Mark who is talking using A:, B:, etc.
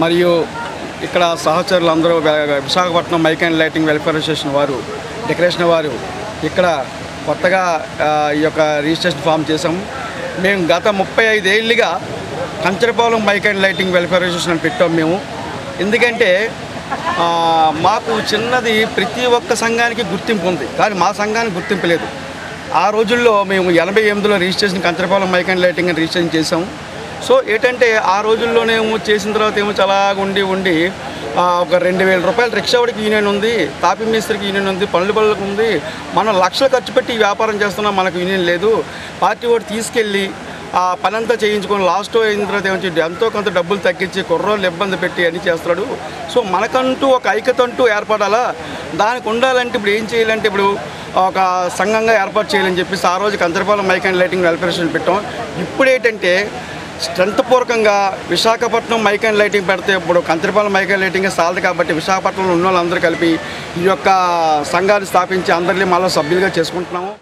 A: మరియు ఇక్కడ సహచరులందరూ Visakhapatnam mike and lighting welfare association వారు డెకరేషన్ వారు ఇక్కడ కొత్తగా ఈ యొక్క రిజిస్ట్రేషన్ ఫామ్ చేసాము. మేము గత 35 ఏళ్ళుగా Kancharapalem mike and lighting welfare association పెట్టాం మేము. ఎందుకంటే మాకు చిన్నది ప్రతి ఒక్క సంఘానికి గుర్తింపు ఉంది, కానీ మా సంఘానికి గుర్తింపు లేదు. ఆ రోజుల్లో మేము 88లో registration Kancharapalem mike and lighting అని రిజిస్ట్రేషన్ చేసాము. సో ఏంటంటే ఆ రోజుల్లోనేమో చేసిన తర్వాత ఏమో చాలా ఉండి ఒక 2000 రూపాయలు రిక్షావాడికి యూనియన్ ఉంది, తాపి మేస్త్రికి యూనియన్ ఉంది, పనులకు ఉంది. మనం లక్షలు ఖర్చు పెట్టి వ్యాపారం చేస్తున్నాం, మనకు యూనియన్ లేదు. పార్టీ వాడు తీసుకెళ్ళి ఆ పని అంతా చేయించుకొని లాస్ట్ అయిన తర్వాత ఏమొచ్చి ఎంతో కొంత డబ్బులు తగ్గించి కుర్రోళ్ళు ఇబ్బంది పెట్టి అన్నీ చేస్తున్నాడు. సో మనకంటూ ఒక ఐక్యత అంటూ ఏర్పడాలా, దానికి ఉండాలంటే ఇప్పుడు ఏం చేయాలంటే ఇప్పుడు ఒక సంఘంగా ఏర్పాటు చేయాలని చెప్పేసి ఆ రోజు Kancharapalem mike and lighting welfare association పెట్టాం. ఇప్పుడు ఏంటంటే స్ట్రెంత్ పూర్వకంగా విశాఖపట్నం మైక్ అండ్ లైటింగ్ పెడితే ఇప్పుడు కంచరపాలెం మైక్ అండ్ లైటింగ్ సాలదు కాబట్టి విశాఖపట్నంలో ఉన్న వాళ్ళందరూ కలిపి ఈ యొక్క సంఘాన్ని స్థాపించి అందరినీ మళ్ళీ సభ్యులుగా చేసుకుంటున్నాము.